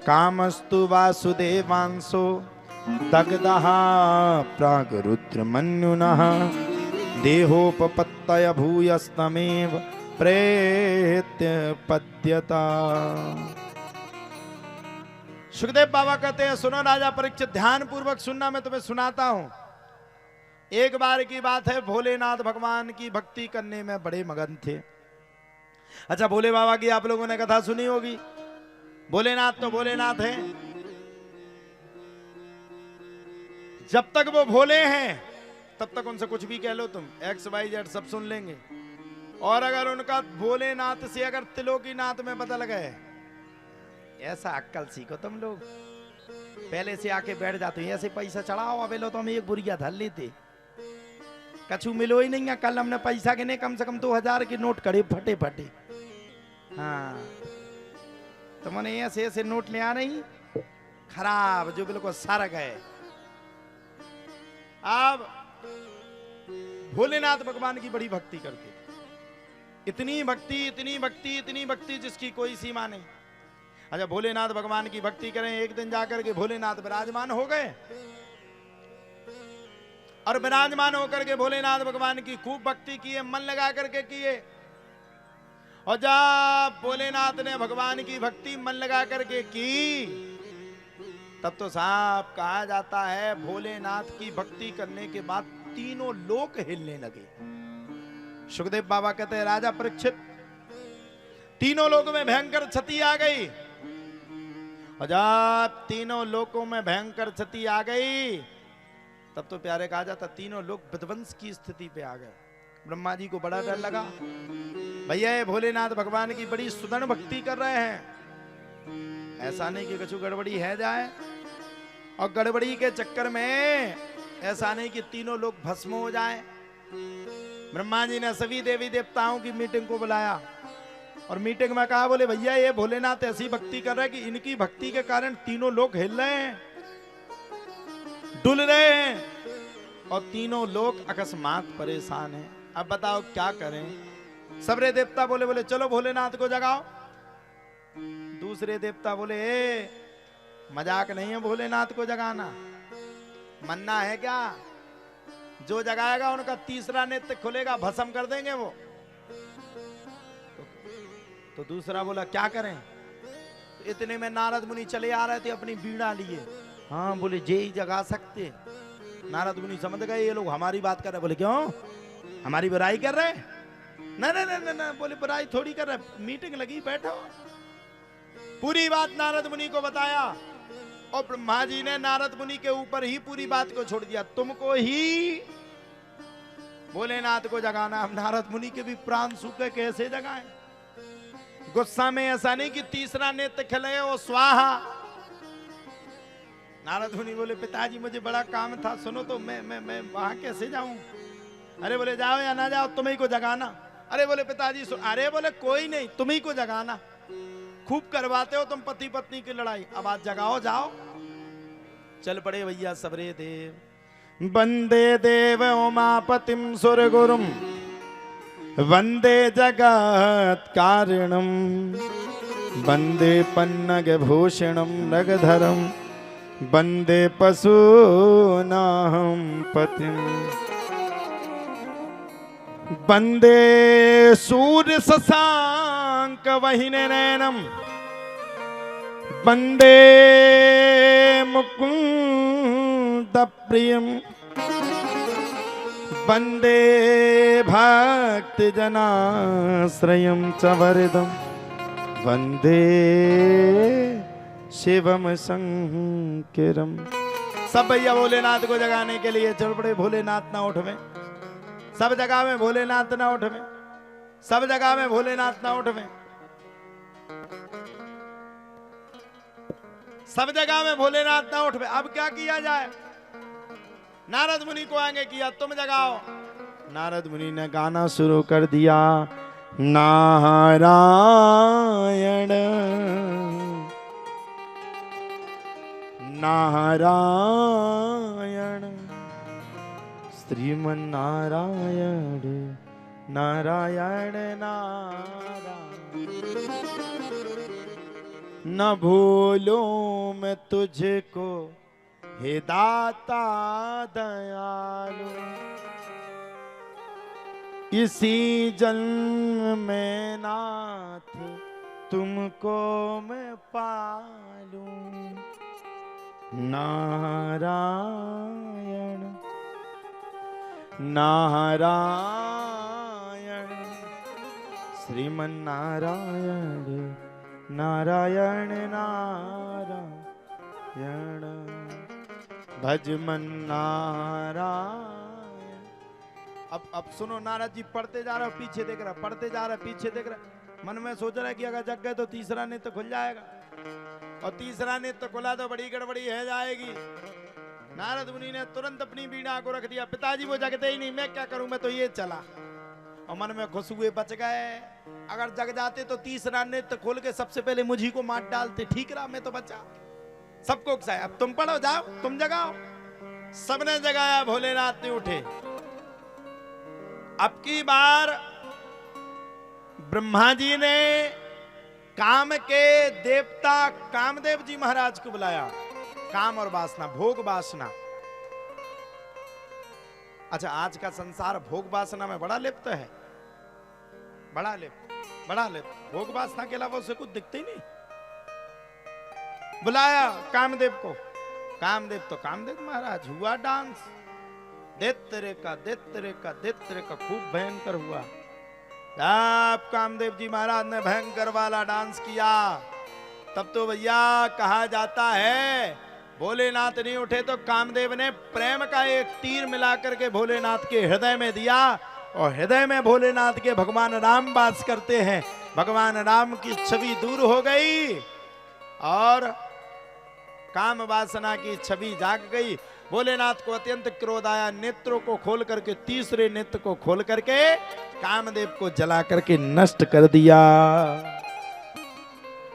कामस्तु वासुदेवांशो दग्धः प्रागरुद्रमन्युनः देहोपपत्तय भूयस्तमेव प्रेत्य पद्यता। सुखदेव बाबा कहते हैं, सुनो राजा परीक्षित, ध्यान पूर्वक सुनना, मैं तुम्हें सुनाता हूं। एक बार की बात है, भोलेनाथ भगवान की भक्ति करने में बड़े मगन थे। अच्छा, भोले बाबा की आप लोगों ने कथा सुनी होगी। भोलेनाथ तो भोलेनाथ हैं, जब तक वो भोले हैं तब तक उनसे कुछ भी कह लो तुम, XYZ सब सुन लेंगे। और अगर उनका भोलेनाथ से अगर त्रिलोकीनाथ में बदल गए, ऐसा अक्कल सीखो तुम लोग, पहले से आके बैठ जाते हैं, ऐसे पैसा चढ़ाओ, अबे लो तो हम एक बुरिया धर लेते, कछु मिलो ही नहीं है। कल हमने पैसा गिने, कम से कम 2000 के नोट कड़े फटे फटे। हाँ, तुमने ऐसे ऐसे नोट ले आ रही खराब, जो बिल्कुल सर गए। अब भोलेनाथ भगवान की बड़ी भक्ति करते थे, इतनी भक्ति इतनी भक्ति इतनी भक्ति जिसकी कोई सीमा नहीं। अच्छा, भोलेनाथ भगवान की भक्ति करें, एक दिन जाकर के भोलेनाथ विराजमान हो गए, और विराजमान होकर के भोलेनाथ भगवान की खूब भक्ति किए, मन लगा करके किए। और जब भोलेनाथ ने भगवान की भक्ति मन लगा करके की, तब तो साहब कहा जाता है भोलेनाथ की भक्ति करने के बाद तीनों लोक हिलने लगे। सुखदेव बाबा कहते हैं, राजा परीक्षित, तीनों लोगों में भयंकर क्षति आ गई। और जब तीनों लोकों में भयंकर क्षति आ गई, तब तो प्यारे कहा जाता तीनों लोग विध्वंस की स्थिति पे आ गए। ब्रह्मा जी को बड़ा डर लगा, भैया ये भोलेनाथ भगवान की बड़ी सुदृढ़ भक्ति कर रहे हैं, ऐसा नहीं कि कुछ गड़बड़ी है जाए। और गड़बड़ी के चक्कर में ऐसा नहीं कि तीनों लोग भस्म हो जाए। ब्रह्मा जी ने सभी देवी देवताओं की मीटिंग को बुलाया, और मीटिंग में कहा, बोले भैया ये भोलेनाथ ऐसी भक्ति कर रहे हैं कि इनकी भक्ति के कारण तीनों लोग हिल रहे हैं, डुल रहे हैं, और तीनों लोग अकस्मात परेशान हैं। अब बताओ क्या करें। सबरे देवता बोले चलो भोलेनाथ को जगाओ। दूसरे देवता बोले मजाक नहीं है भोलेनाथ को जगाना, मन्ना है क्या? जो जगाएगा उनका तीसरा नेत्र खुलेगा, भस्म कर देंगे वो। तो दूसरा बोला क्या करें? तो इतने में नारद मुनि चले आ रहे थे अपनी बीड़ा लिए। हाँ, बोले जे ही जगा सकते। नारद मुनि समझ गए ये लोग हमारी बात कर रहे। बोले क्यों, हमारी बुराई कर रहे? ना ना ना ना, बोले बुराई थोड़ी कर रहे, मीटिंग लगी, बैठो। पूरी बात नारद मुनि को बताया, और ब्रह्मा जी ने नारद मुनि के ऊपर ही पूरी बात को छोड़ दिया, तुमको ही भोलेनाथ को जगाना। अब नारद मुनि के भी प्राण सूखे, कैसे जगाएं? गुस्सा में ऐसा नहीं कि तीसरा नेत्र खिले वो स्वाहा। नारद मुनि बोले पिताजी मुझे बड़ा काम था, सुनो तो मैं वहां कैसे जाऊं? अरे बोले जाओ या ना जाओ, तुम्ही को जगाना। अरे बोले पिताजी अरे बोले कोई नहीं, तुम्ही को जगाना, खूब करवाते हो तुम पति पत्नी की लड़ाई, अब आज जगाओ, जाओ। चल पड़े भैया सबरे देव। वंदे देव उमापतिम सुर गुरुम, वंदे जगत कारणम, वंदे पन्नग भूषणम नगधरम, वंदे पशूनाहं पतिम, वंदे सूर्य शशांक वहिने नैनम, वंदे मुकुंद प्रियम, वंदे भक्ति जनाश्रयम च वरदम, वंदे शिवम शंकरम। सब भैया भोलेनाथ को जगाने के लिए चल पड़े। भोलेनाथ ना उठ में, सब जगह में भोलेनाथ ना उठ में, सब जगह में भोलेनाथ ना उठ में, सब जगह में भोलेनाथ ना उठ में। अब क्या किया जाए? नारद मुनि को आगे किया, तुम जगाओ। नारद मुनि ने गाना शुरू कर दिया, नारायण नारायण श्रीमन नारायण नारायण नारायण। न भूलूं मैं तुझको हे दाता दयालु। इसी जन्म में नाथ तुमको मैं पालूं। नारायण नारायण श्रीमन नारायण नारायण नारायण भजमन नारायण। अब सुनो, नारद जी पढ़ते जा रहा, पीछे देख रहा, पढ़ते जा रहा, पीछे देख रहा, मन में सोच रहा है कि अगर जग गए तो तीसरा नेत्र खुल जाएगा, और तीसरा नेत्र खुला तो बड़ी गड़बड़ी है जाएगी। नारद मुनि ने तुरंत अपनी बीड़ा को रख दिया। पिताजी वो जगते ही नहीं, मैं क्या करूं, मैं तो ये चला। और मन में खुश हुए, बच गए। अगर जग जाते तो तीसरा नेत्र खोल के सबसे पहले मुझी को मार डालते, ठीक रहा, मैं तो बचा। सबको उकसाया, अब तुम पढ़ो, जाओ तुम जगाओ। सबने जगाया, भोलेनाथ ने उठे। अब की बार ब्रह्मा जी ने काम के देवता कामदेव जी महाराज को बुलाया। काम और वासना, भोग वासना। अच्छा, आज का संसार भोग वासना में बड़ा लिप्त है, बड़ा लिप्त। भोग वासना के अलावा उसे कुछ दिखते ही नहीं। बुलाया कामदेव को। कामदेव तो कामदेव महाराज, हुआ डांस। देत्रे का खूब भयंकर हुआ। आप कामदेव जी महाराज ने भयंकर वाला डांस किया। तब तो भैया कहा जाता है, भोलेनाथ नहीं उठे तो कामदेव ने प्रेम का एक तीर मिलाकर के भोलेनाथ के हृदय में दिया, और हृदय में भोलेनाथ के भगवान राम वास करते हैं। भगवान राम की छवि दूर हो गई और काम वासना की छवि जाग गई। भोलेनाथ को अत्यंत क्रोध आया। नेत्रों को खोल करके, तीसरे नेत्र को खोल करके कामदेव को जला करके नष्ट कर दिया।